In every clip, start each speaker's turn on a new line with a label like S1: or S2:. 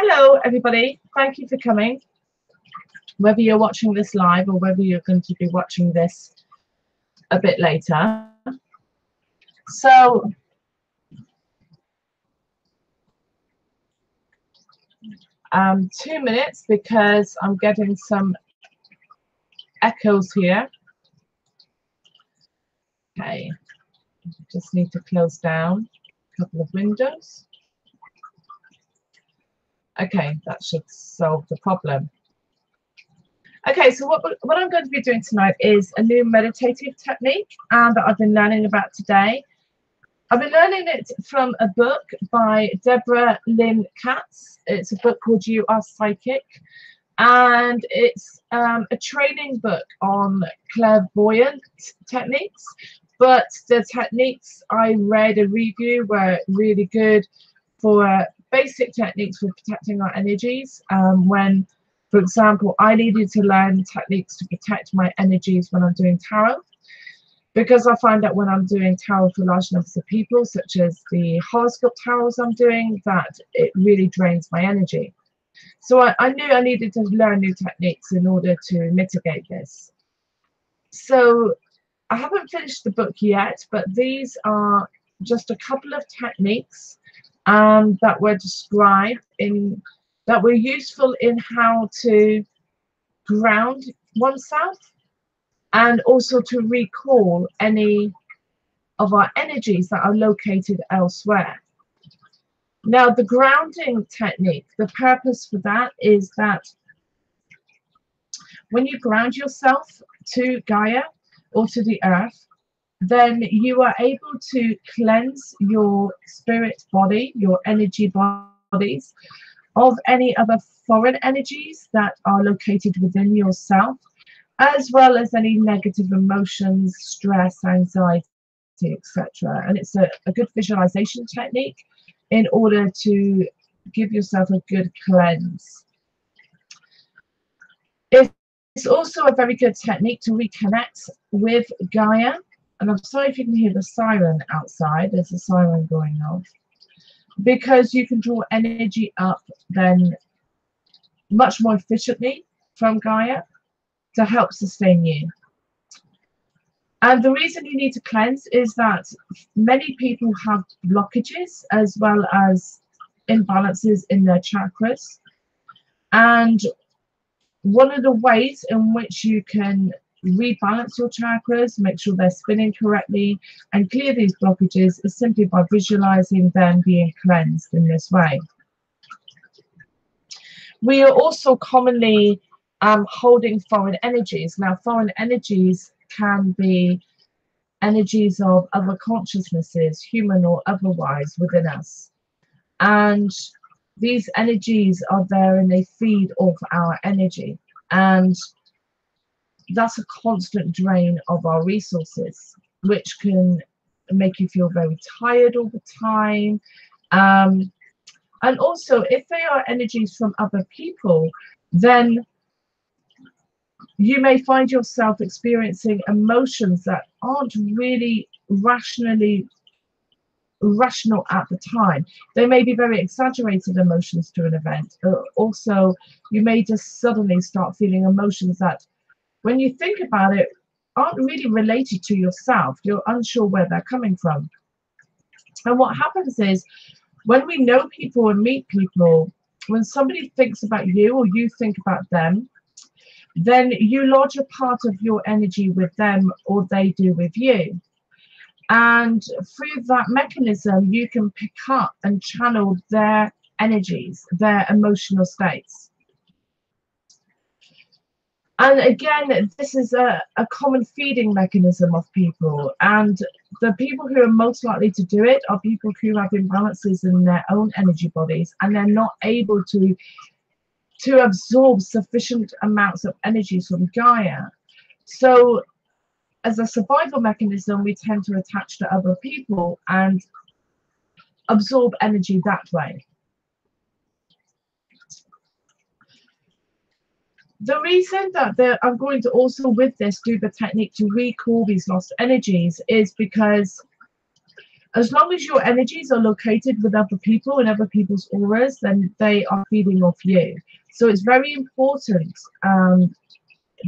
S1: Hello, everybody. Thank you for coming. Whether you're watching this live or whether you're going to be watching this a bit later. So, 2 minutes because I'm getting some echoes here. Okay, just need to close down a couple of windows. Okay, that should solve the problem. Okay, so what I'm going to be doing tonight is a new meditative technique that I've been learning about today. I've been learning it from a book by Debra Lynne Katz. It's a book called You Are Psychic, and it's a training book on clairvoyant techniques. But the techniques I read a review were really good for basic techniques for protecting our energies. When, for example, I needed to learn techniques to protect my energies when I'm doing tarot. Because I find that when I'm doing tarot for large numbers of people, such as the horoscope tarots I'm doing, that it really drains my energy. So I knew I needed to learn new techniques in order to mitigate this. So I haven't finished the book yet, but these are just a couple of techniques that were described that were useful in how to ground oneself, and also to recall any of our energies that are located elsewhere. Now, the grounding technique, the purpose for that is that when you ground yourself to Gaia or to the earth, then you are able to cleanse your spirit body, your energy bodies, of any other foreign energies that are located within yourself, as well as any negative emotions, stress, anxiety, etc. And it's a good visualization technique in order to give yourself a good cleanse. It's also a very good technique to reconnect with Gaia. And I'm sorry if you can hear the siren outside. There's a siren going off. Because you can draw energy up then much more efficiently from Gaia to help sustain you. And the reason you need to cleanse is that many people have blockages as well as imbalances in their chakras. And one of the ways in which you can rebalance your chakras, make sure they're spinning correctly, and clear these blockages is simply by visualizing them being cleansed in this way. We are also commonly holding foreign energies. Now, foreign energies can be energies of other consciousnesses, human or otherwise, within us. And these energies are there and they feed off our energy. And that's a constant drain of our resources, which can make you feel very tired all the time. And also, if they are energies from other people, then you may find yourself experiencing emotions that aren't really rational at the time. They may be very exaggerated emotions to an event. Also, you may just suddenly start feeling emotions that, when you think about it, aren't really related to yourself. You're unsure where they're coming from. And what happens is, when we know people and meet people, when somebody thinks about you or you think about them, then you lodge a part of your energy with them or they do with you. And through that mechanism, you can pick up and channel their energies, their emotional states. And again, this is a common feeding mechanism of people. And the people who are most likely to do it are people who have imbalances in their own energy bodies, and they're not able to absorb sufficient amounts of energy from Gaia. So as a survival mechanism, we tend to attach to other people and absorb energy that way. The reason that I'm going to also with this do the technique to recall these lost energies is because As long as your energies are located with other people and other people's auras, then they are feeding off you. So it's very important.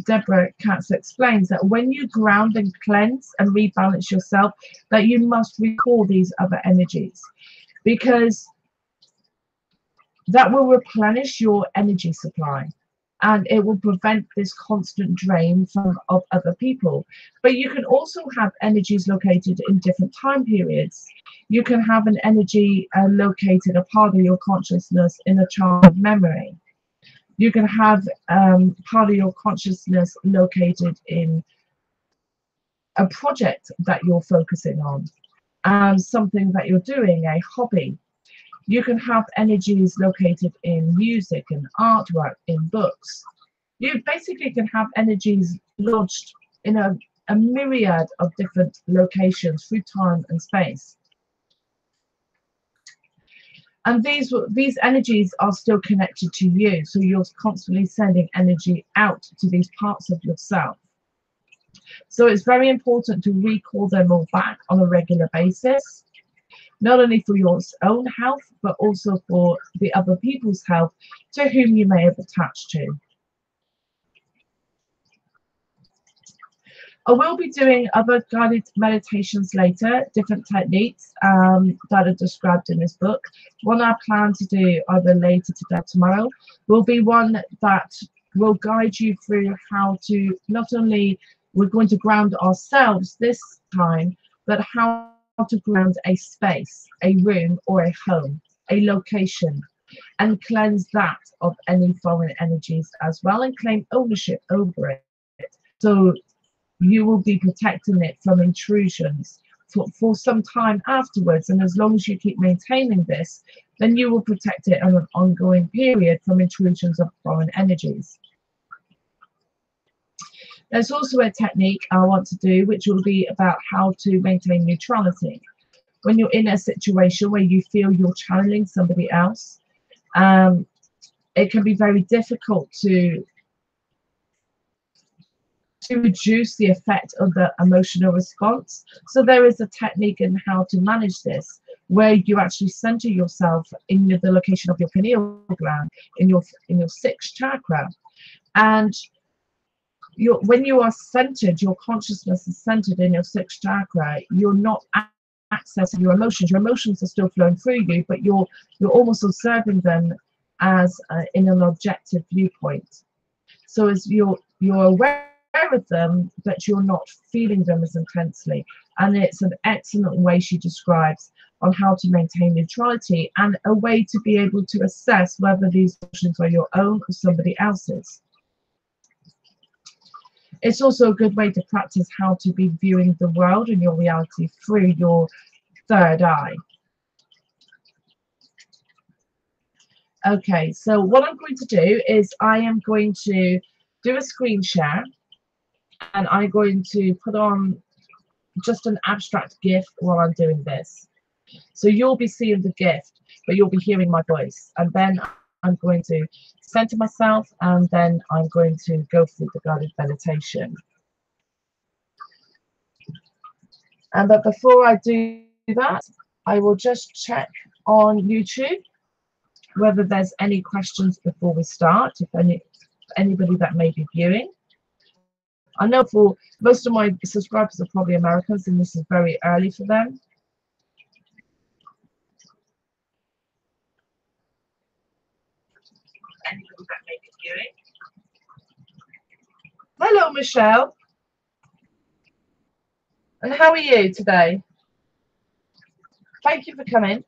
S1: Debra Katz explains that when you ground and cleanse and rebalance yourself, that you must recall these other energies, because that will replenish your energy supply, and it will prevent this constant drain of other people. But you can also have energies located in different time periods. You can have an energy located, a part of your consciousness, in a childhood memory. You can have part of your consciousness located in a project that you're focusing on, something that you're doing, a hobby. You can have energies located in music and artwork, in books. You basically can have energies lodged in a myriad of different locations through time and space. And these energies are still connected to you, so you're constantly sending energy out to these parts of yourself. So it's very important to recall them all back on a regular basis, not only for your own health, but also for the other people's health to whom you may have attached to. I will be doing other guided meditations later, different techniques that are described in this book. One I plan to do either later today or tomorrow will be one that will guide you through how to, not only we're going to ground ourselves this time, but how to ground a space, a room or a home, a location, and cleanse that of any foreign energies as well, and claim ownership over it. So you will be protecting it from intrusions for some time afterwards. And as long as you keep maintaining this, then you will protect it on an ongoing period from intrusions of foreign energies. There's also a technique I want to do, which will be about how to maintain neutrality. When you're in a situation where you feel you're channeling somebody else, it can be very difficult to reduce the effect of the emotional response. So there is a technique in how to manage this, where you actually center yourself in the location of your pineal gland, in your sixth chakra, and when you are centered, your consciousness is centered in your sixth chakra. You're not accessing your emotions. Your emotions are still flowing through you, but you're almost observing them as in an objective viewpoint. So as you're aware of them, but you're not feeling them as intensely. And it's an excellent way, she describes, on how to maintain neutrality, and a way to be able to assess whether these emotions are your own or somebody else's. It's also a good way to practice how to be viewing the world and your reality through your third eye. Okay, so what I'm going to do is I am going to do a screen share, and I'm going to put on just an abstract GIF while I'm doing this. So you'll be seeing the GIF, but you'll be hearing my voice. And then I'm going to center myself, and then I'm going to go through the guided meditation. But before I do that, I will just check on YouTube whether there's any questions before we start, if anybody that may be viewing. I know for most of my subscribers are probably Americans, and this is very early for them. Anybody that may be viewing. Hello, Michelle. And how are you today? Thank you for coming.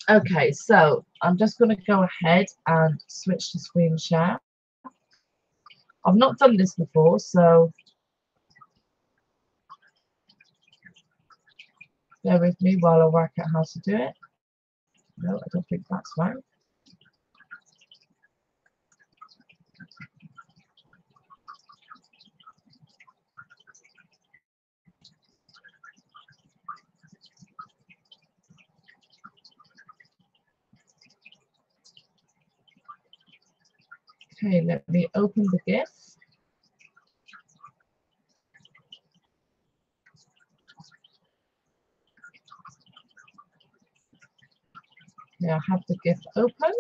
S1: Okay, so I'm just going to go ahead and switch to screen share. I've not done this before, so bear with me while I work out how to do it. No, I don't think that's right. Okay, let me open the gift. Yeah, I have the gift open.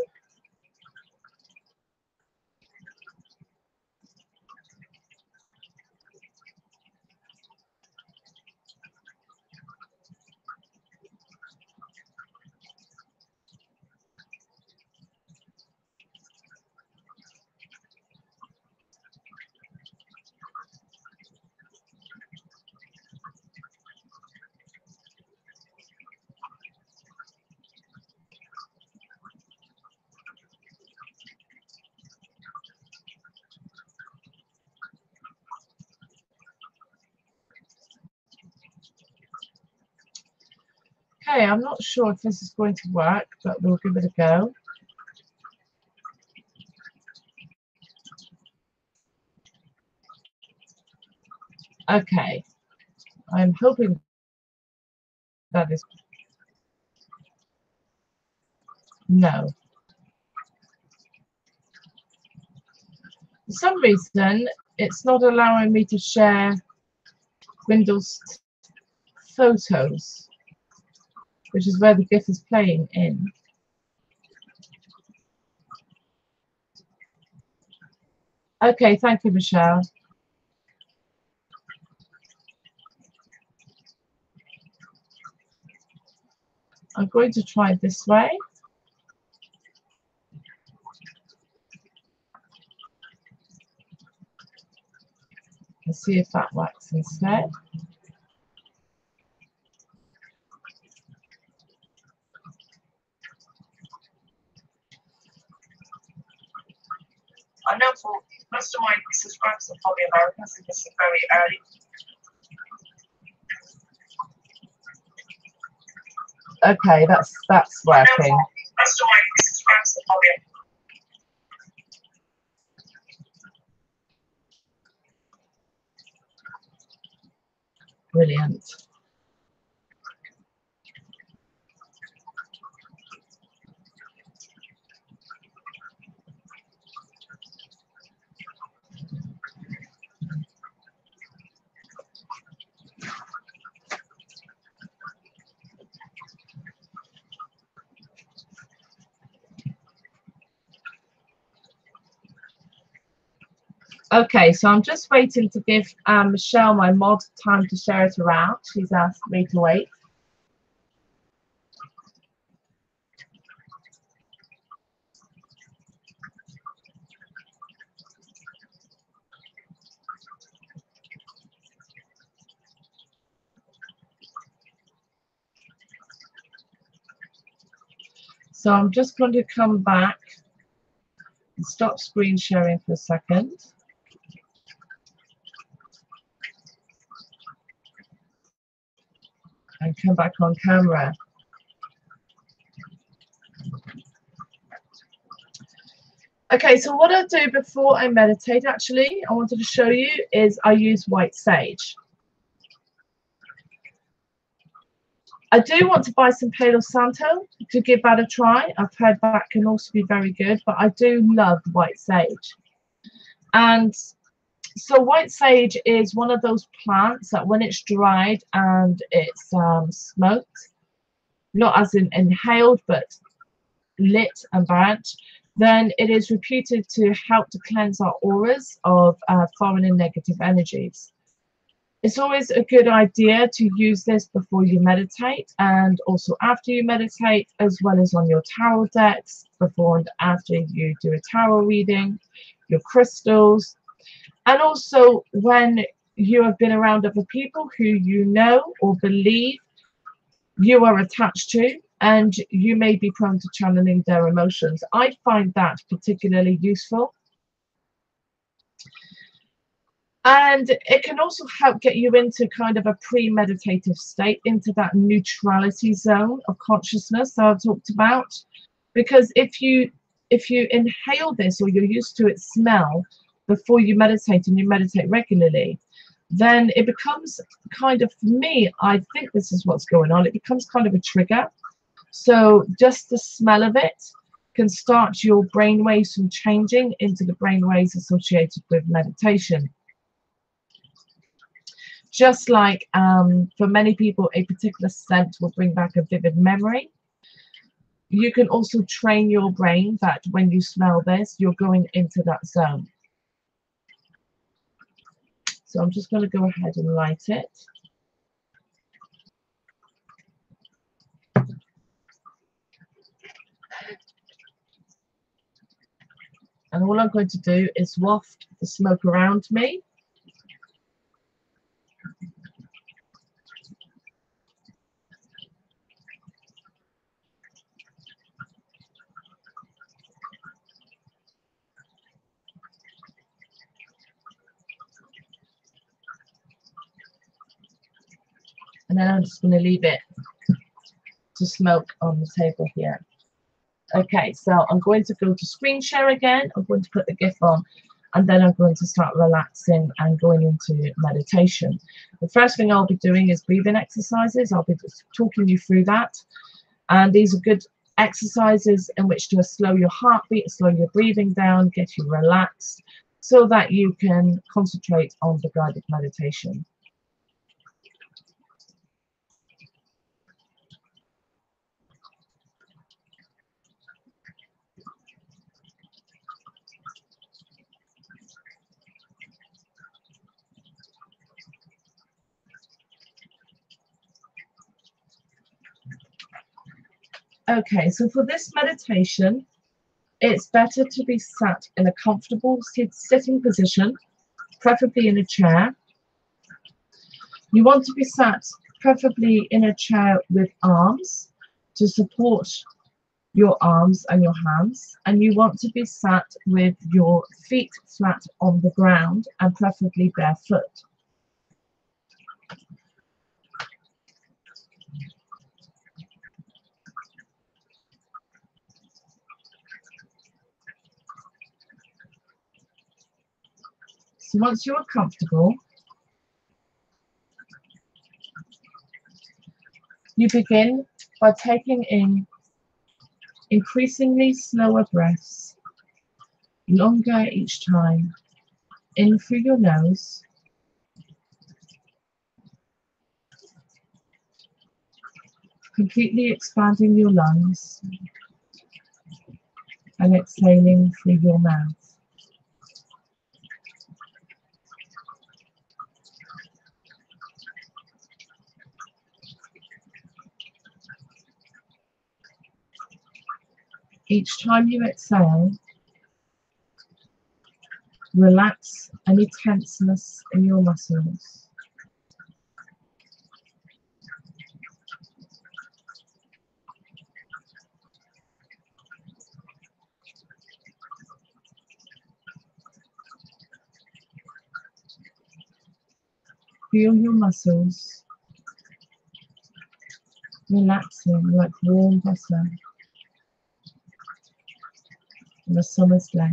S1: Okay, I'm not sure if this is going to work, but we'll give it a go. Okay, I'm hoping that is... No. For some reason, it's not allowing me to share Windows photos, which is where the GIF is playing in. Okay, thank you, Michelle. I'm going to try it this way. And see if that works instead.
S2: I know for most of my subscribers are probably Americans, so this is very early.
S1: Okay, that's working.
S2: Most of my subscribers are probably...
S1: Brilliant. Okay, so I'm just waiting to give Michelle, my mod, time to share it around. She's asked me to wait. So I'm just going to come back and stop screen sharing for a second. And come back on camera. Okay, so what I do before I meditate, actually, I wanted to show you, is I use white sage. I do want to buy some Palo Santo to give that a try. I've heard that can also be very good, but I do love white sage. And so white sage is one of those plants that when it's dried and it's smoked, not as in inhaled, but lit and burnt, then it is reputed to help to cleanse our auras of foreign and negative energies. It's always a good idea to use this before you meditate and also after you meditate, as well as on your tarot decks, before and after you do a tarot reading, your crystals, and also when you have been around other people who you know or believe you are attached to, and you may be prone to channeling their emotions. I find that particularly useful. And it can also help get you into kind of a pre-meditative state, into that neutrality zone of consciousness that I've talked about. Because if you inhale this, or you're used to its smell before you meditate, and you meditate regularly, then it becomes kind of, for me, I think this is what's going on, it becomes kind of a trigger. So just the smell of it can start your brain waves from changing into the brain waves associated with meditation. Just like for many people, a particular scent will bring back a vivid memory. You can also train your brain that when you smell this, you're going into that zone. So I'm just going to go ahead and light it. And all I'm going to do is waft the smoke around me. And then I'm just going to leave it to smoke on the table here. Okay, so I'm going to go to screen share again. I'm going to put the GIF on, and then I'm going to start relaxing and going into meditation. The first thing I'll be doing is breathing exercises. I'll be talking you through that. And these are good exercises in which to slow your heartbeat, slow your breathing down, get you relaxed, so that you can concentrate on the guided meditation. Okay, so for this meditation, it's better to be sat in a comfortable sitting position, preferably in a chair. You want to be sat preferably in a chair with arms to support your arms and your hands, and you want to be sat with your feet flat on the ground and preferably barefoot. So once you are comfortable, you begin by taking in increasingly slower breaths, longer each time, in through your nose, completely expanding your lungs, and exhaling through your mouth. Each time you exhale, relax any tenseness in your muscles. Feel your muscles relaxing like warm butter on a summer's day.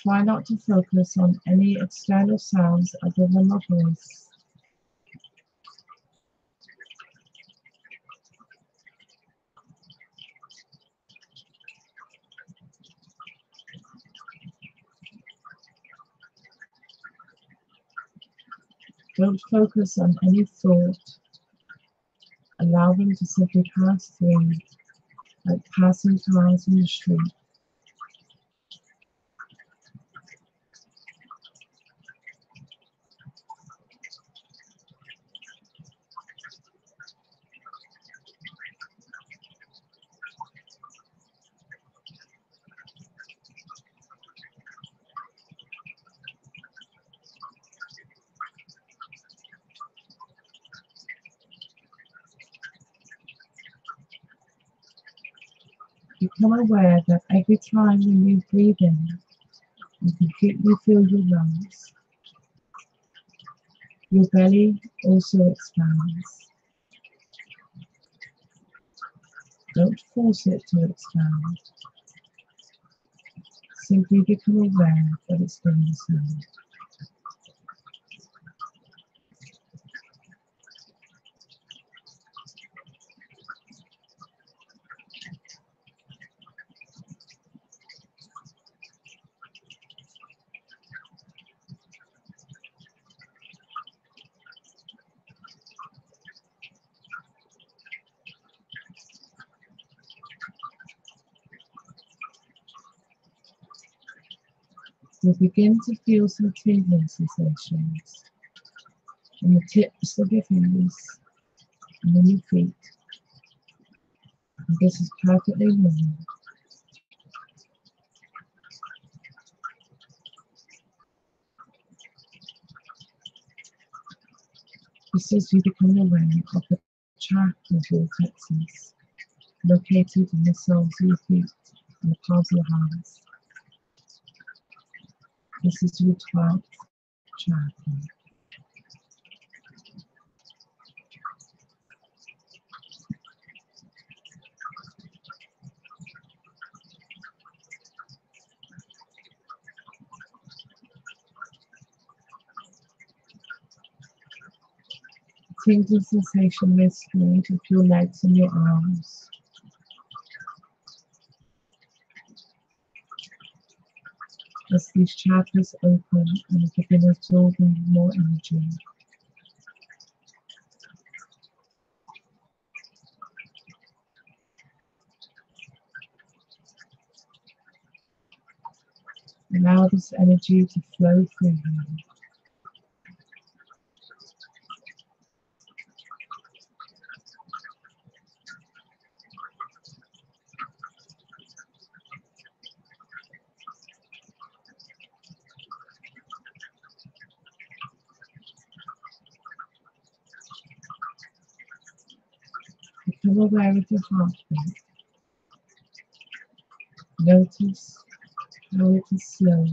S1: Try not to focus on any external sounds other than my voice. Don't focus on any thought. Allow them to simply pass through, like passing cars in the street. Become aware that every time when you breathe in, you completely fill your lungs. Your belly also expands. Don't force it to expand. Simply become aware that it's doing so. You'll begin to feel some tingling sensations in the tips of your fingers and in your feet. And this is perfectly normal. This is you become aware of the chakra vortexes located in the soles of your feet and the palms of your hands. This is your 12th chakra. Tingling sensation restored with your legs and your arms. As these chakras open and begin absorbing more energy. Allow this energy to flow through you. Become aware of your heartbeat. Notice how it is slow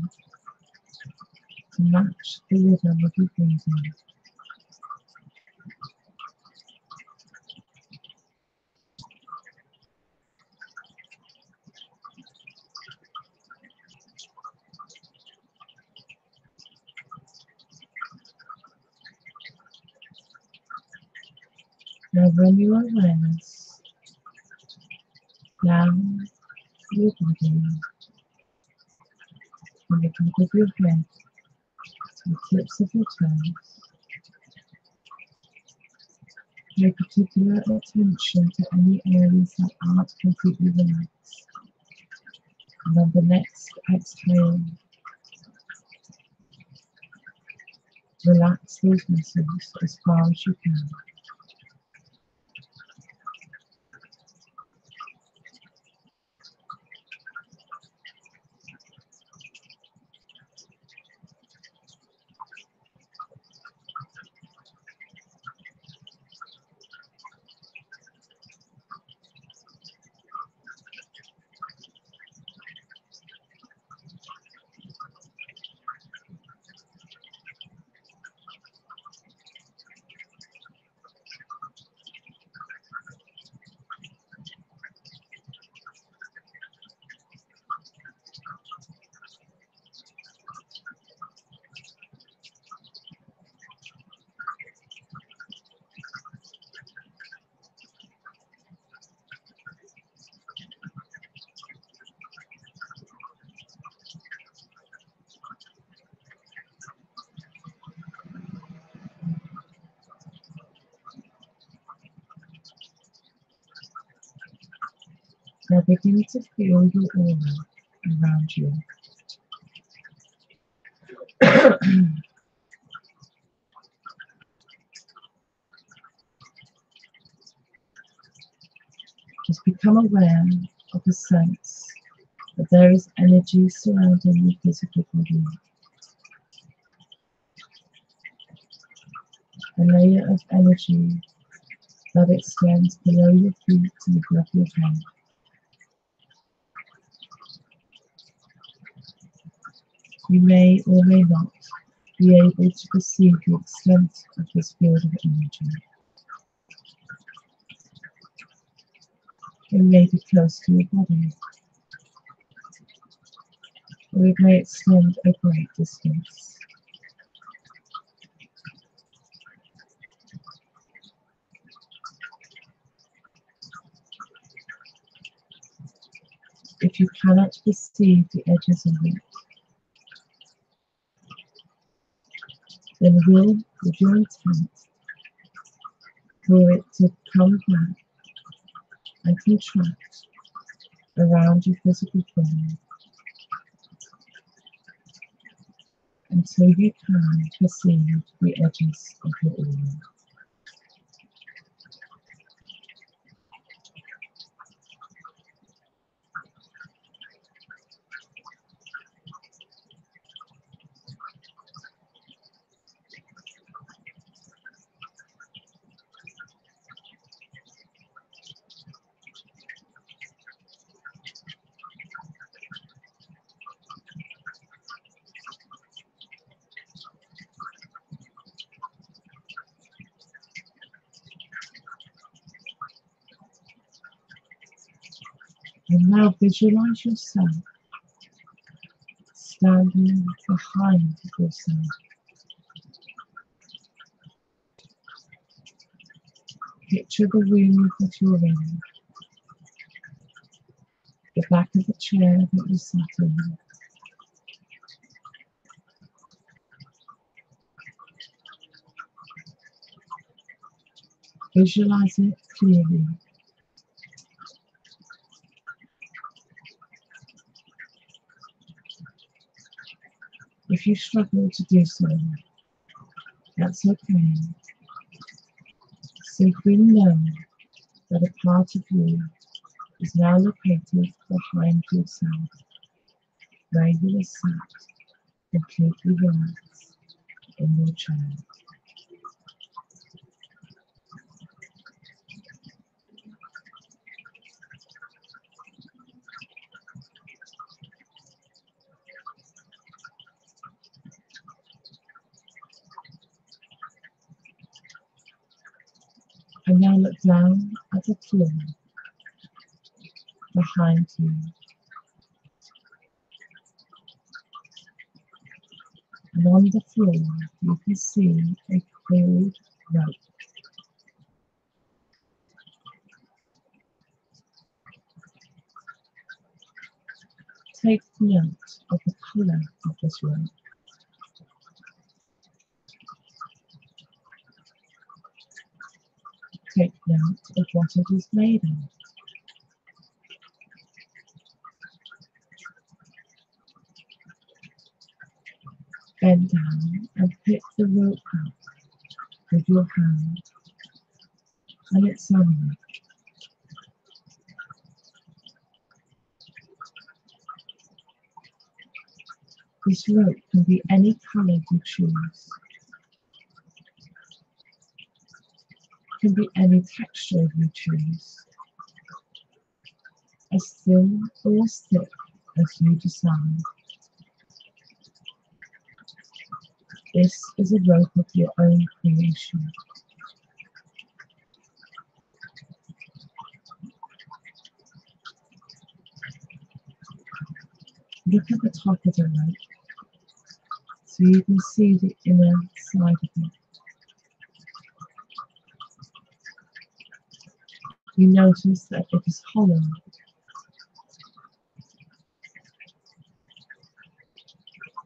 S1: to match the rhythm of your breathing. Now run your awareness down your body, from the top of your head to the tips of your toes. Pay particular attention to any areas that aren't completely relaxed. And on the next exhale, relax those muscles as far as you can. Now begin to feel your aura around you. Just become aware of the sense that there is energy surrounding your physical body. A layer of energy that extends below your feet and above your head. You may or may not be able to perceive the extent of this field of energy. It may be close to your body, or it may extend a great distance. If you cannot perceive the edges of it, then will, with your intent, for it to come back and contract around your physical form until you can perceive the edges of your aura. And now visualize yourself standing behind yourself. Picture the room that you're in, the back of the chair that you sat in. Visualize it clearly. If you struggle to do so, that's okay. Simply know that a part of you is now located behind yourself, where you are sat completely relaxed in your chair. And now look down at the floor behind you. And on the floor, you can see a coiled rope. Take note of the colour of this rope. Take note of what it is made of. Bend down and pick the rope up with your hand and examine it. This rope can be any colour you choose. It can be any texture you choose. As thin or as thick as you decide. This is a rope of your own creation. Look at the top of the rope so you can see the inner side of it. You notice that it is hollow.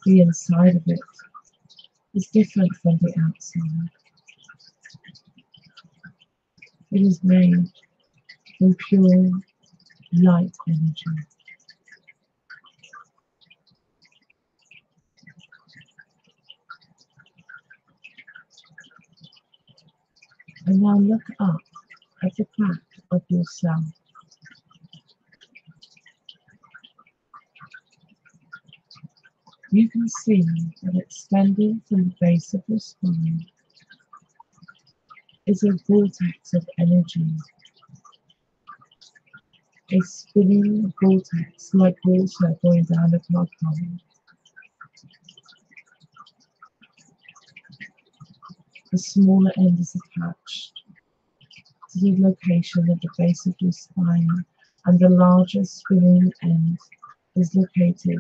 S1: The inside of it is different from the outside. It is made from pure light energy. And now look up at the back of yourself. You can see that extending from the base of your spine is a vortex of energy. A spinning vortex like water going down a plug hole. The smaller end is attached to the location at the base of your spine, and the larger spinning end is located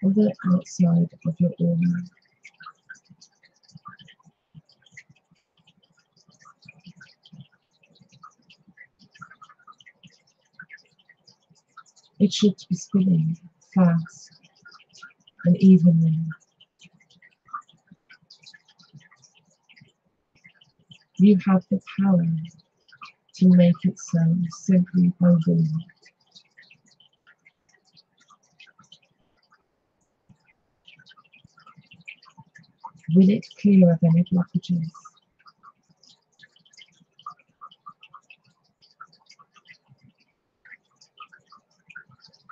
S1: on the outside of your aura. It should be spinning fast and evenly. You have the power to make it so simply by willing it. Will it clear of any blockages?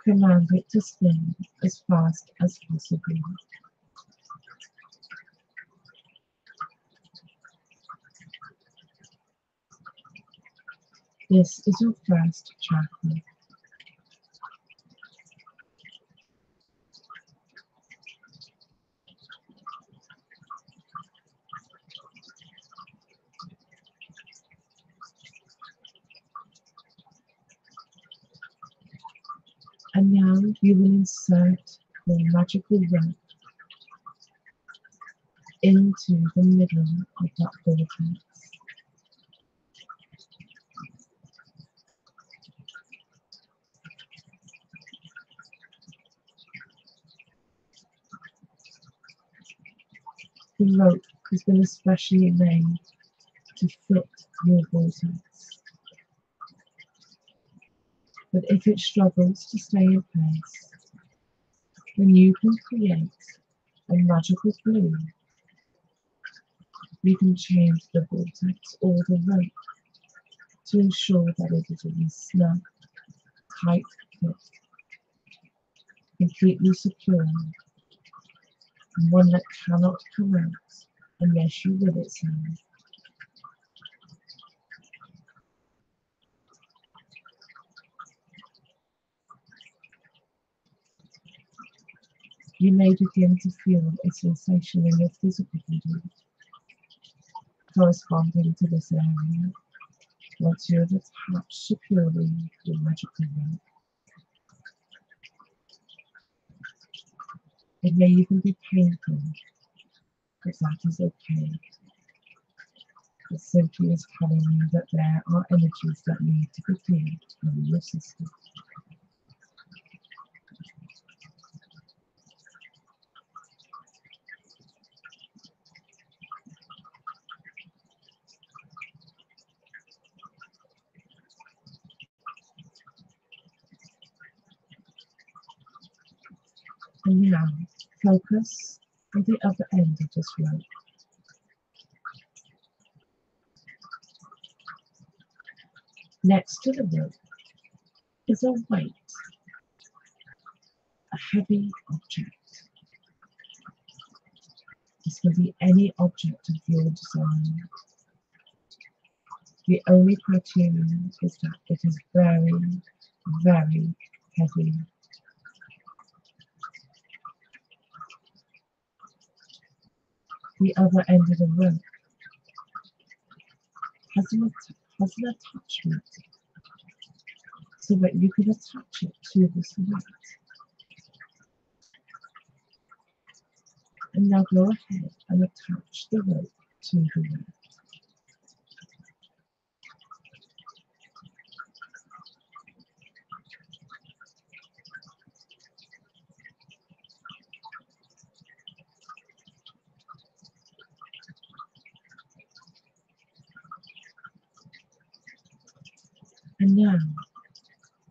S1: Command it to spin as fast as possible. This is your first chakra. And now you will insert your magical rope into the middle of that vortex. The rope has been especially made to fit your vortex. But if it struggles to stay in place, then you can create a magical glue. You can change the vortex or the rope to ensure that it is a snug, tight fit, completely secure, and one that cannot come out unless you will it so. You may begin to feel a sensation in your physical body corresponding to this area once you have attached securely your magical rope. It may even be painful, but that is okay. It simply is telling you that there are energies that need to be cleared from your system. And now, focus on the other end of this rope. Next to the rope is a weight, a heavy object. This can be any object of your design. The only criterion is that it is very, very heavy. The other end of the rope has an attachment so that you can attach it to this weight. And now go ahead and attach the rope to the weight. And now,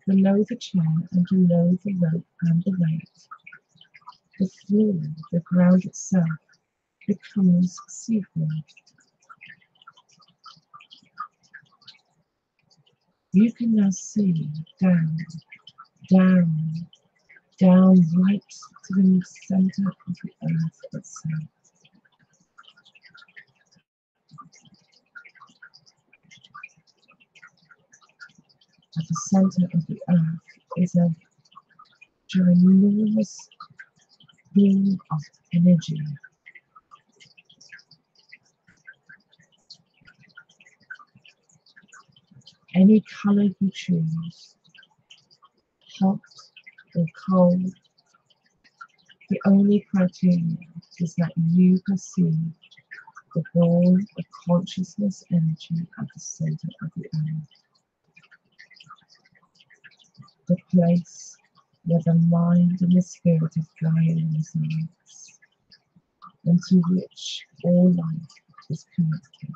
S1: below the chair and below the rope and the weight, the floor, the ground itself, becomes seafoam. You can now see down, down, down right to the center of the earth itself. At the center of the earth is a ginormous beam of energy. Any color you choose, hot or cold. The only criteria is that you perceive the ball of consciousness energy at the center of the earth, the place where the mind and the spirit of Gaia resides, and to which all life is connected.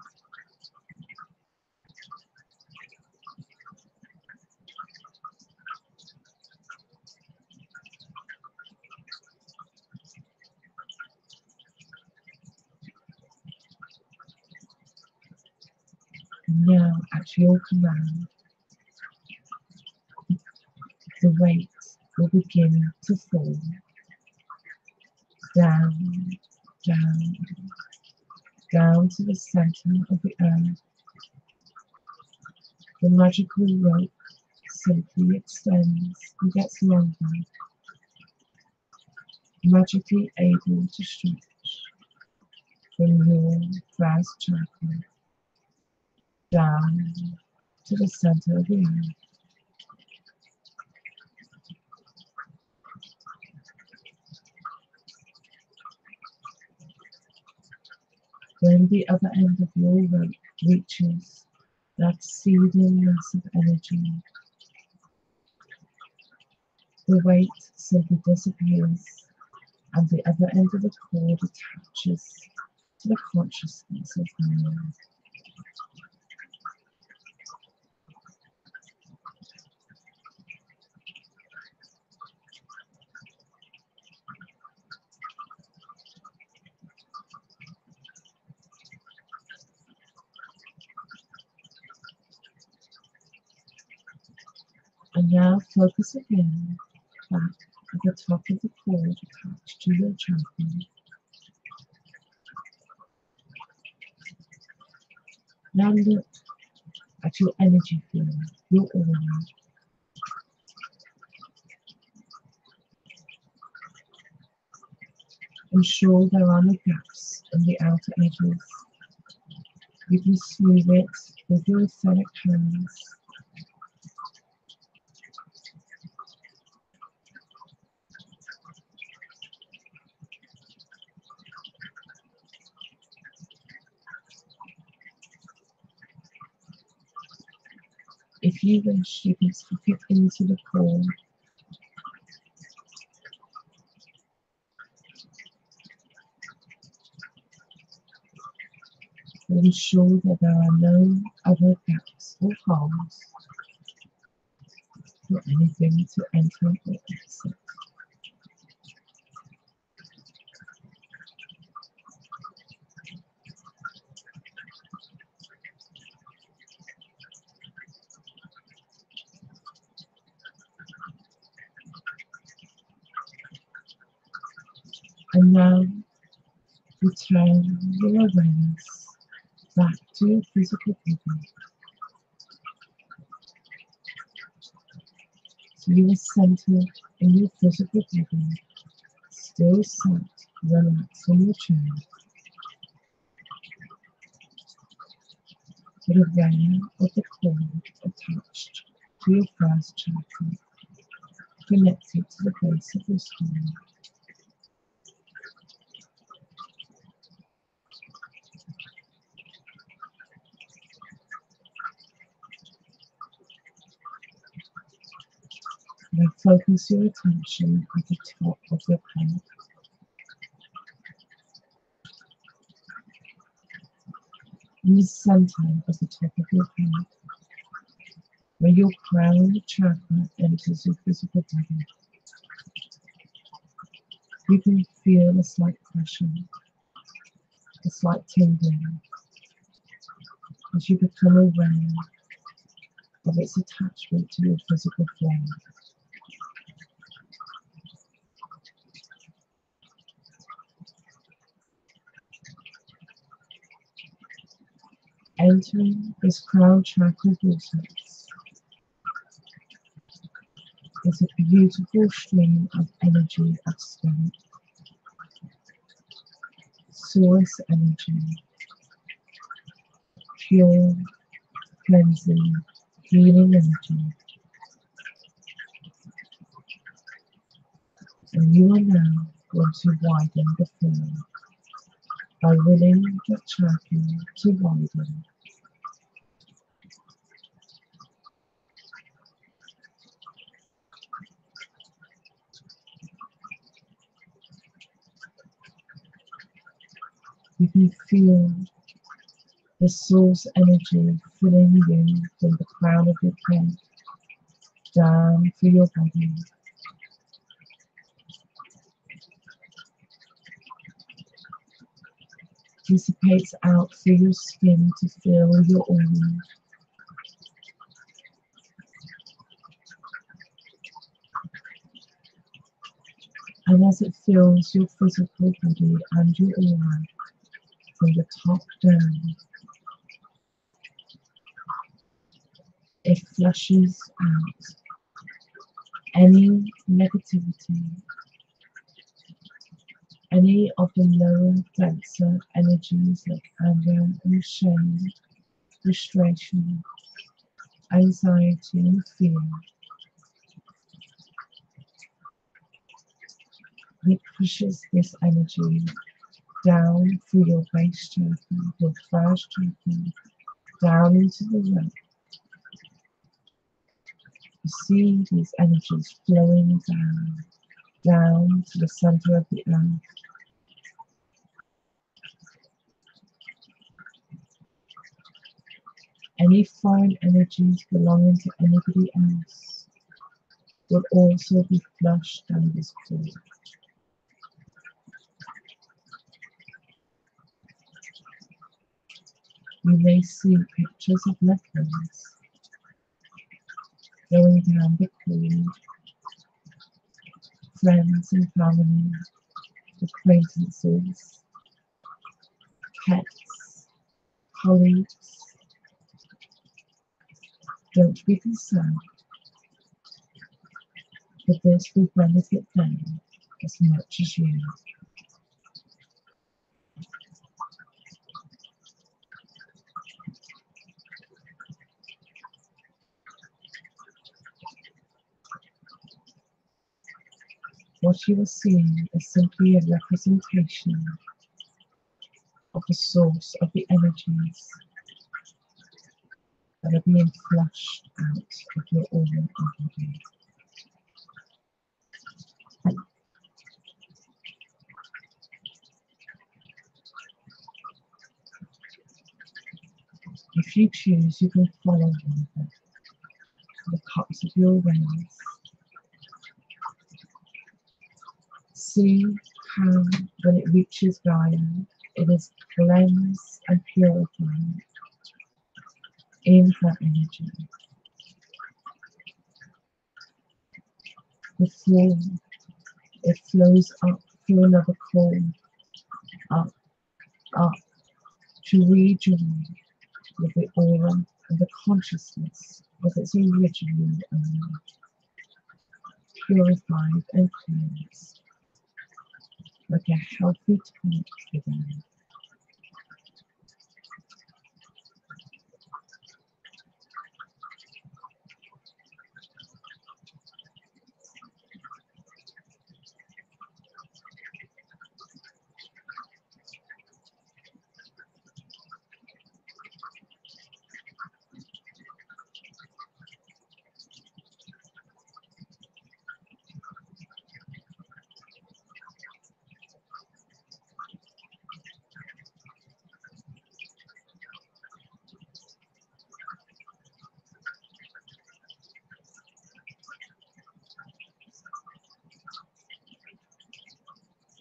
S1: And now, at your command, the weight will begin to fall down, down, down to the center of the earth. The magical rope simply extends and gets longer, magically able to stretch from your first chakra down to the center of the earth. When the other end of your rope reaches that seething mass of energy, the weight simply disappears and the other end of the cord attaches to the consciousness of Gaia. And now focus again back at the top of the cord attached to your chakra. Now look at your energy field, your aura. Ensure there are no gaps in the outer edges. You can smooth it with your etheric hands. If you wish, you can tuck it into the core. And ensure that there are no other gaps or holes for anything to enter or exit. And now return your awareness back to your physical body. So you are centered in your physical body, still sat, relaxed in your chair, but aware of the cord attached to your first chakra, connected to the base of your spine. Now focus your attention at the top of your head. In the center of the top of your head, where your crown chakra enters your physical body, you can feel a slight pressure, a slight tingling, as you become aware of its attachment to your physical form. Entering this crown chakra vortex is a beautiful stream of energy of spirit, source energy, pure, cleansing, healing energy. And you are now going to widen the field by willing the chakra to widen. You can feel the source energy filling you from the crown of your head down through your body. Dissipates out through your skin to fill your aura. And as it fills your physical body and your aura from the top down, it flushes out any negativity, any of the lower, denser energies like anger and shame, frustration, anxiety and fear. It pushes this energy down through your base chakra, your first chakra, down into the root. You see these energies flowing down to the center of the earth. Any foreign energies belonging to anybody else will also be flushed down this cord. You may see pictures of loved ones going down the cord, friends and family, acquaintances, pets, colleagues. Don't be concerned, but this will benefit them as much as you. What you are seeing is simply a representation of the source of the energies that are being flushed out of your aura and body. If you choose, you can follow one of them, the cups of your awareness. See how, when it reaches Gaia, it is cleansed and purified in her energy. Before it flows up through another core, up, to rejoin with the aura and the consciousness of its original owner, purified and cleansed, like a healthy tank within.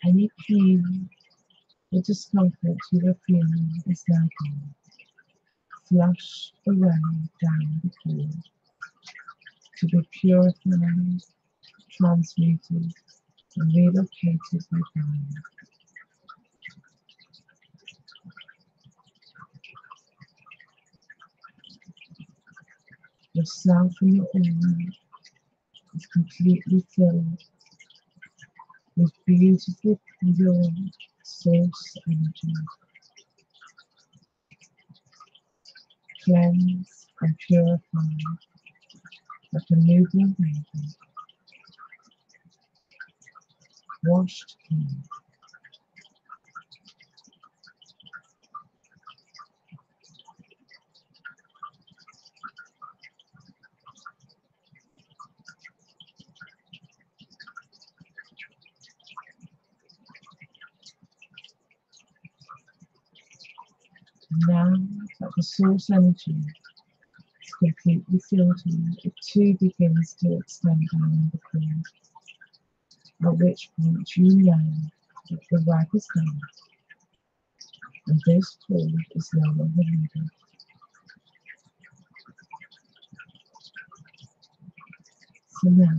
S1: Any pain or discomfort you are feeling is now gone. Flush away down the core to be purified, transmuted, and relocated by Gaia. Yourself and your aura is completely filled with beautiful, pure source energy. Cleanse and purify like a newborn baby. washed clean. Now that the source energy is completely filtered, it too begins to extend down in the cord, at which point you know that the work is done and this cord is no longer needed. So now,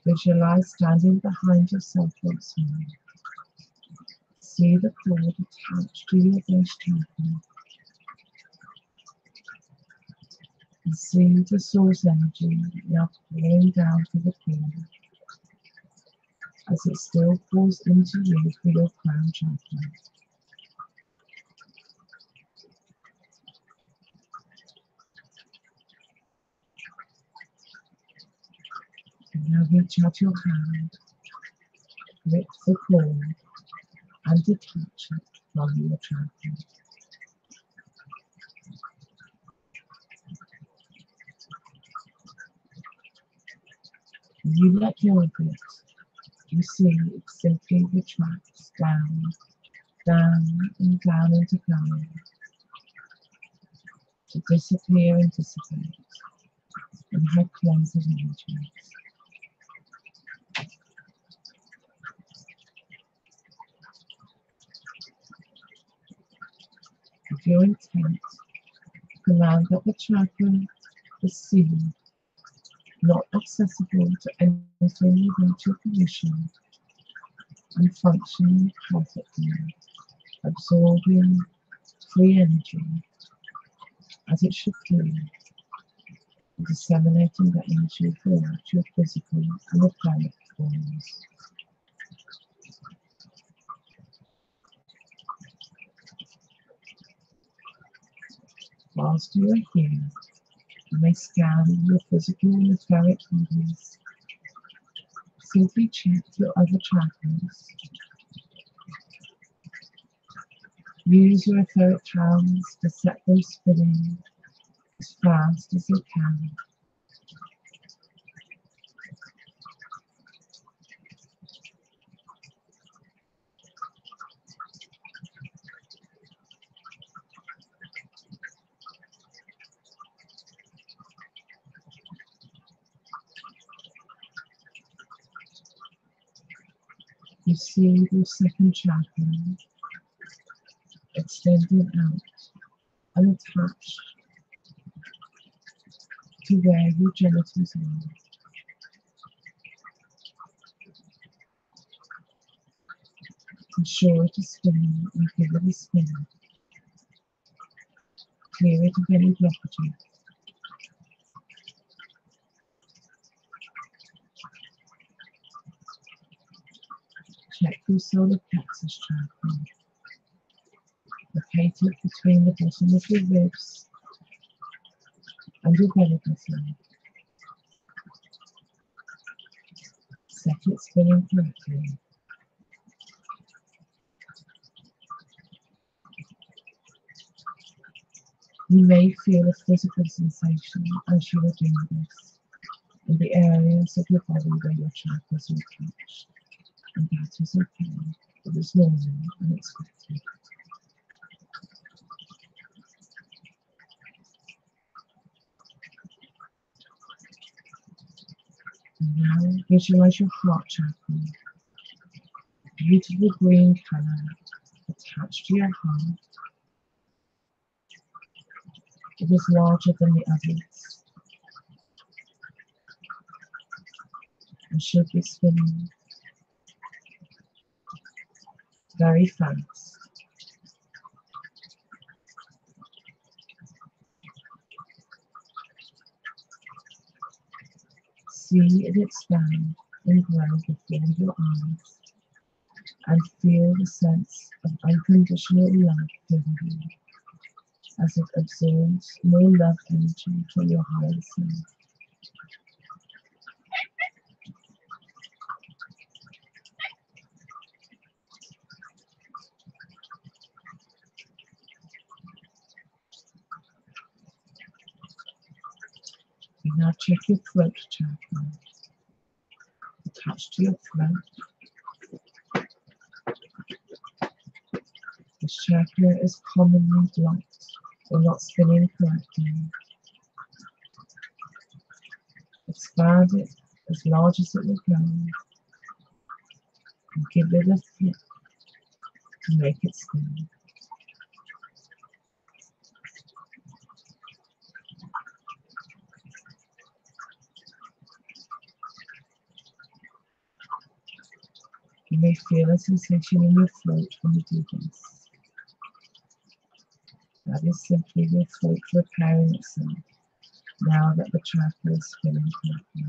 S1: visualize standing behind yourself once more. See the cord attached to your base chakra and see the source energy now pouring down to the cord as it still pours into you through your crown chakra. And now reach out your hand, grip the cord and detach it from your chakra. When you let go of it, you see it simply retracts down, down and down into Gaia, to disappear and dissipate in her cleansing energies. With your intent, command that the chakra is seen, not accessible to anything without your permission, and functioning perfectly, absorbing free energy as it should do, and disseminating the energy throughout your physical and etheric forms. Whilst you are here, you may scan your physical and etheric bodies. Simply check your other chakras. Use your etheric hands to set them spinning as fast as you can. You see the second chakra extending out and attached to where your genitals are. Ensure it is spinning and give it a spin. Clear it of any blockages. Check your solar plexus chakra, located between the bottom of your ribs and your belly button. Set it spinning correctly. You may feel a physical sensation as you are doing this in the areas of your body where your chakras are attached, and that is okay. It is normal and expected. And now visualize your heart chakra, a beautiful green color attached to your heart. It is larger than the others and should be spinning very fast. See it expand and grow before your eyes and feel the sense of unconditional love filling you as it absorbs more love energy from your higher self. You now check your throat chakra. Attached to your throat. This chakra is commonly blocked or not spinning correctly. Expand it as large as it will go and give it a flip to make it spin. You may feel a sensation in your throat when you do this. That is simply your throat repairing itself now that the chakra is spinning correctly.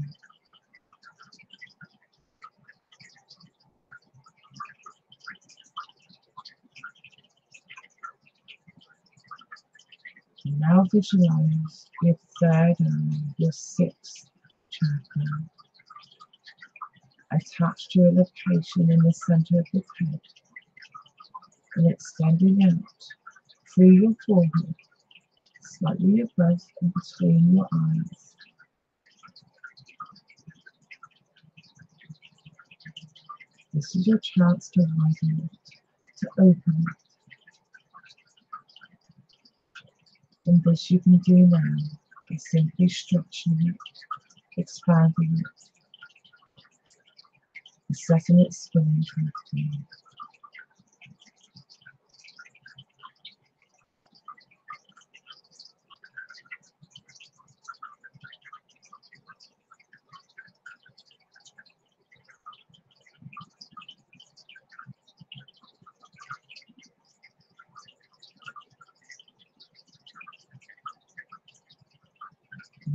S1: Now visualize your third eye, your sixth chakra, attached to a location in the center of your head and extending out through your forehead, slightly above and between your eyes. This is your chance to widen it, to open it. And this you can do now by simply stretching it, expanding it, and setting it spinning correctly.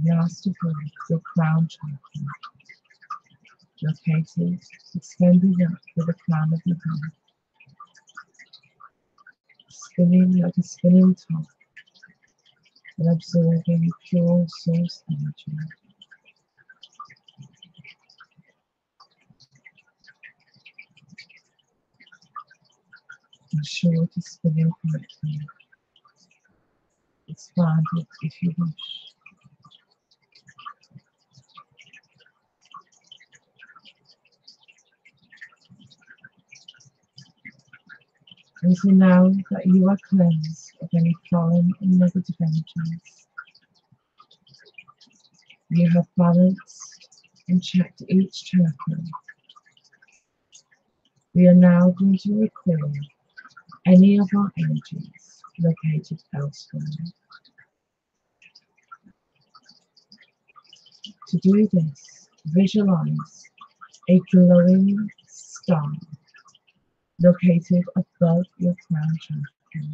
S1: Last of all, your crown chakra, located, extending up to the crown of your head, spinning like a spinning top and absorbing pure source energy. Ensure to spin it correctly. Expand it if you wish. And so now that you are cleansed of any foreign and negative energies, you have balanced and checked each chakra. We are now going to recall any of our energies located elsewhere. To do this, visualize a glowing star located above your crown chakra.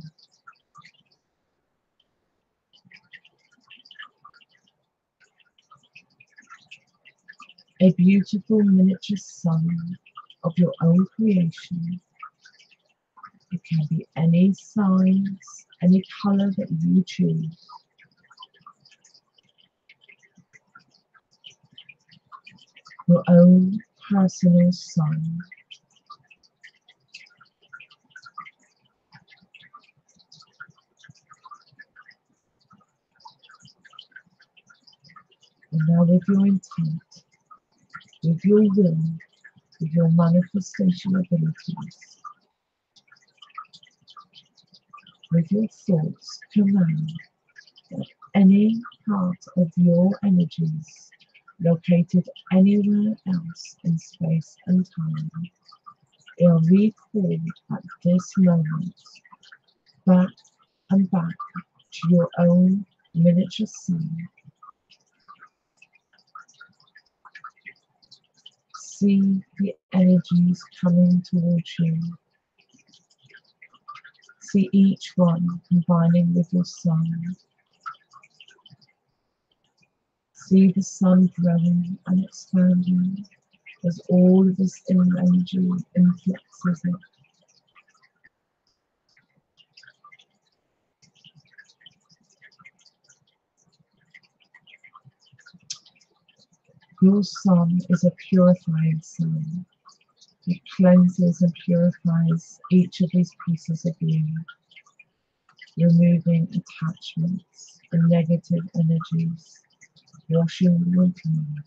S1: A beautiful miniature sun of your own creation. It can be any size, any color that you choose. Your own personal sun. And now with your intent, with your will, with your manifestation abilities, with your thoughts, command that any part of your energies located anywhere else in space and time are recalled at this moment back and back to your own miniature sun. See the energies coming towards you. See each one combining with your sun. See the sun growing and expanding as all of this inner energy influxes it. Your sun is a purifying sun. It cleanses and purifies each of these pieces of you, removing attachments and negative energies, washing and cleaning.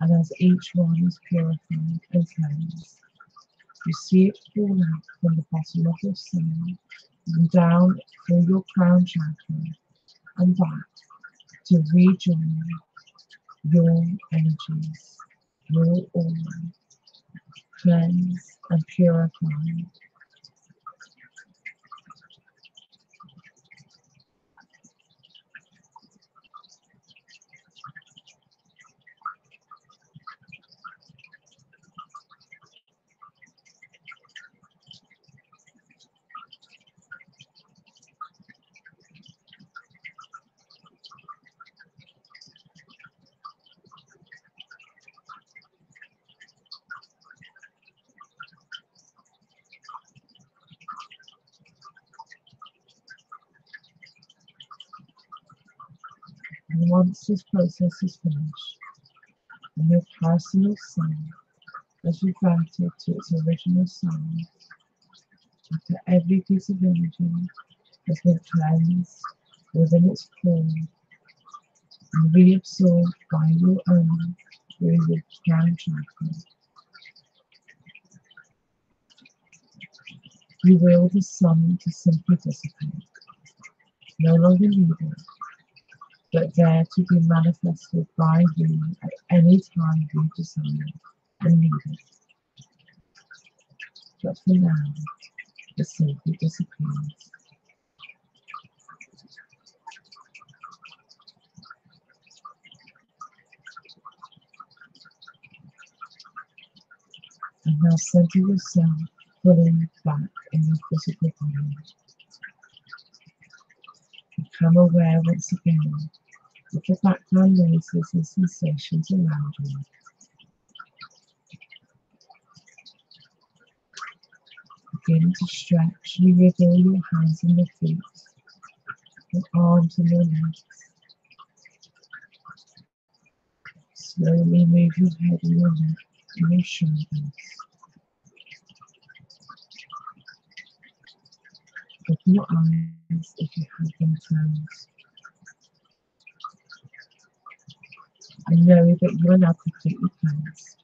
S1: And as each one is purified and cleansed, you see it fall out from the bottom of your soul and down through your crown chakra and back to rejoin your energies, your aura, cleanse and purify. And once this process is finished, and your personal soul has reverted to its original sound, after every piece of energy has been cleansed within its core and reabsorbed by your own through the crown chakra, you will the sun to simply dissipate, no longer needed, but there to be manifested by you at any time you desire and need it. But for now, it simply disappears. And now center yourself fully back in your physical body. Become aware once again of the background noises and sensations around you. Begin to stretch and wriggle your hands and your feet, your arms and your legs. Slowly move your head and your neck and your shoulders. Open your eyes if you have them closed. And know that you are now completely cleansed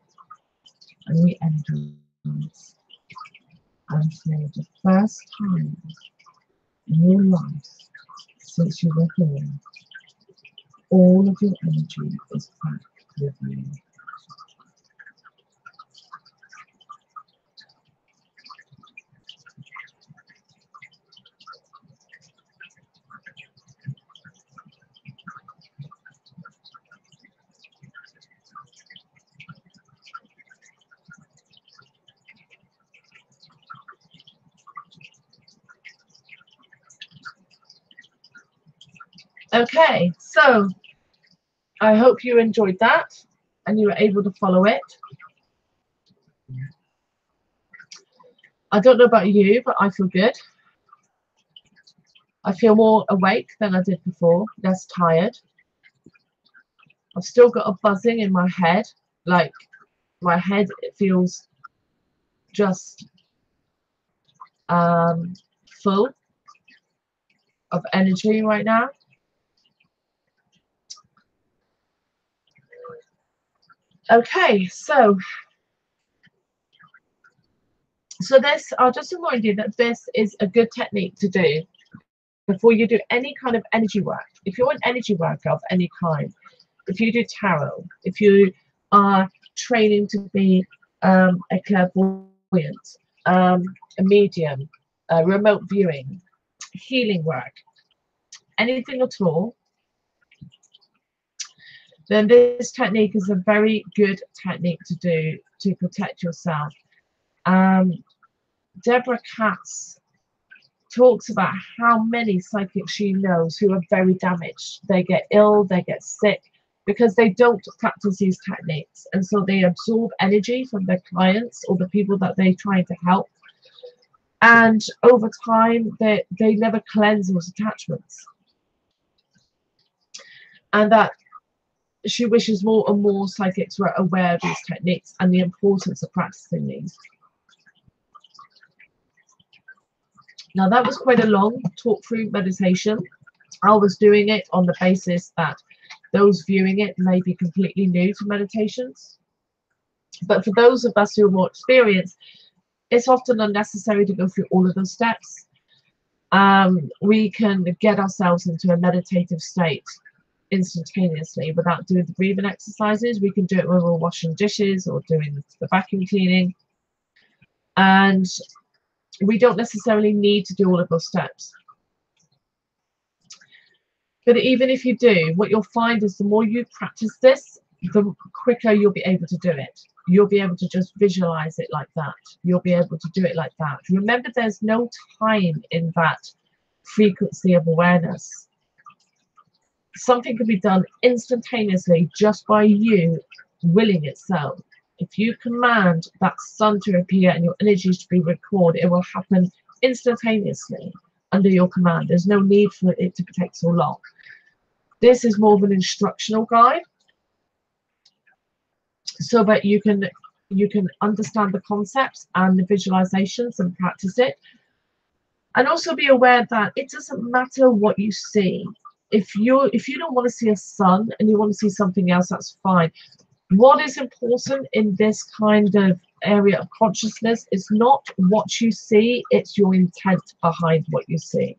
S1: and re-energized. And for the first time in your life since you were born, all of your energy is back with you. Okay, so I hope you enjoyed that and you were able to follow it. I don't know about you, but I feel good. I feel more awake than I did before, less tired. I've still got a buzzing in my head, like my head, it feels just full of energy right now. Okay, so this, I'll just remind you that this is a good technique to do before you do any kind of energy work. If you're an energy worker of any kind, if you do tarot, if you are training to be a clairvoyant, a medium, remote viewing, healing work, anything at all, then this technique is a very good technique to do to protect yourself. Debra Katz talks about how many psychics she knows who are very damaged. They get ill, they get sick because they don't practice these techniques, and so they absorb energy from their clients or the people that they're trying to help, and over time they never cleanse those attachments. And that she wishes more and more psychics were aware of these techniques and the importance of practicing these. Now that was quite a long talk through meditation. I was doing it on the basis that those viewing it may be completely new to meditations. But for those of us who are more experienced, it's often unnecessary to go through all of those steps. We can get ourselves into a meditative state instantaneously without doing the breathing exercises. We can do it when we're washing dishes or doing the vacuum cleaning. And we don't necessarily need to do all of those steps. But even if you do, what you'll find is the more you practice this, the quicker you'll be able to do it. You'll be able to just visualize it like that. You'll be able to do it like that. Remember, there's no time in that frequency of awareness. Something can be done instantaneously just by you willing itself. If you command that sun to appear and your energies to be recorded, it will happen instantaneously under your command. There's no need for it to take so long. This is more of an instructional guide, so that you can understand the concepts and the visualizations and practice it. And also be aware that it doesn't matter what you see. If you don't want to see a sun and you want to see something else, that's fine. What is important in this kind of area of consciousness is not what you see, it's your intent behind what you see.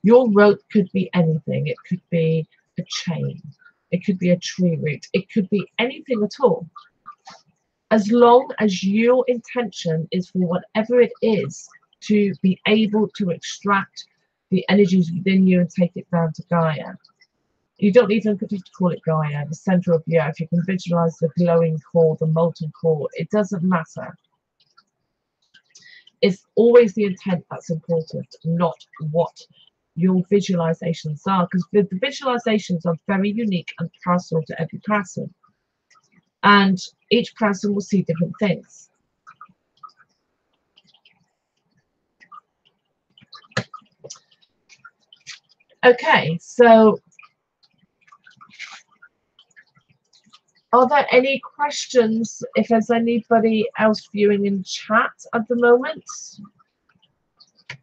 S1: Your rope could be anything. It could be a chain. It could be a tree root. It could be anything at all. As long as your intention is for whatever it is to be able to extract the energies within you and take it down to Gaia. You don't even have to call it Gaia, the center of the earth. You can visualize the glowing core, the molten core. It doesn't matter. It's always the intent that's important, not what your visualizations are, because the visualizations are very unique and personal to every person, and each person will see different things. Okay, so are there any questions? If there's anybody else viewing in chat at the moment,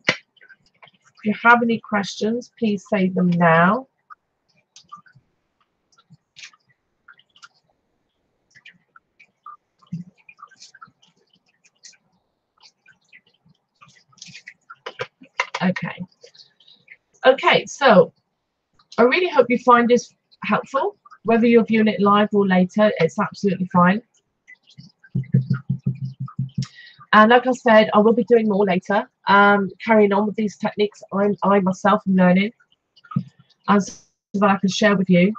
S1: if you have any questions, please say them now. Okay. Okay, so I really hope you find this helpful. Whether you're viewing it live or later, it's absolutely fine. And like I said, I will be doing more later, carrying on with these techniques I myself am learning, and so that I can share with you.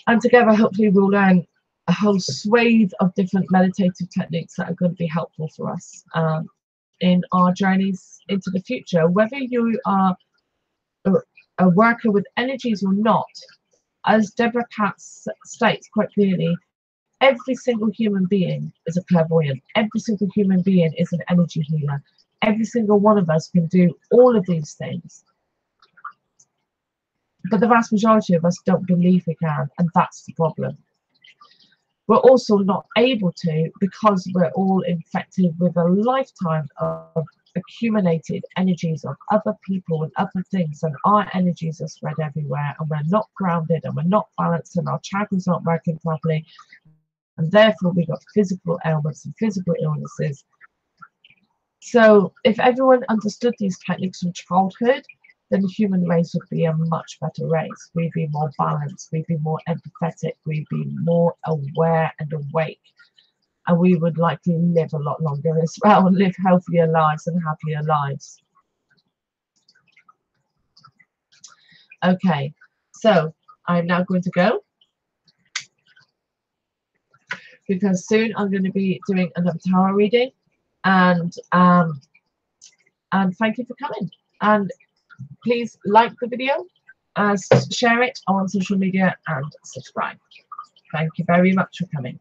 S1: And together, hopefully, we'll learn a whole swathe of different meditative techniques that are going to be helpful for us in our journeys into the future. Whether you are a worker with energies or not, as Debra Katz states quite clearly, every single human being is a clairvoyant. Every single human being is an energy healer. Every single one of us can do all of these things. But the vast majority of us don't believe we can, and that's the problem. We're also not able to because we're all infected with a lifetime of accumulated energies of other people and other things, and our energies are spread everywhere, and we're not grounded, and we're not balanced, and our chakras aren't working properly, and therefore we've got physical ailments and physical illnesses. So if everyone understood these techniques from childhood, then the human race would be a much better race. We'd be more balanced, we'd be more empathetic, we'd be more aware and awake, and we would likely live a lot longer as well, and live healthier lives and happier lives. Okay, so I'm now going to go, because soon I'm going to be doing another tarot reading, and thank you for coming, and please like the video, share it on social media, and subscribe. Thank you very much for coming.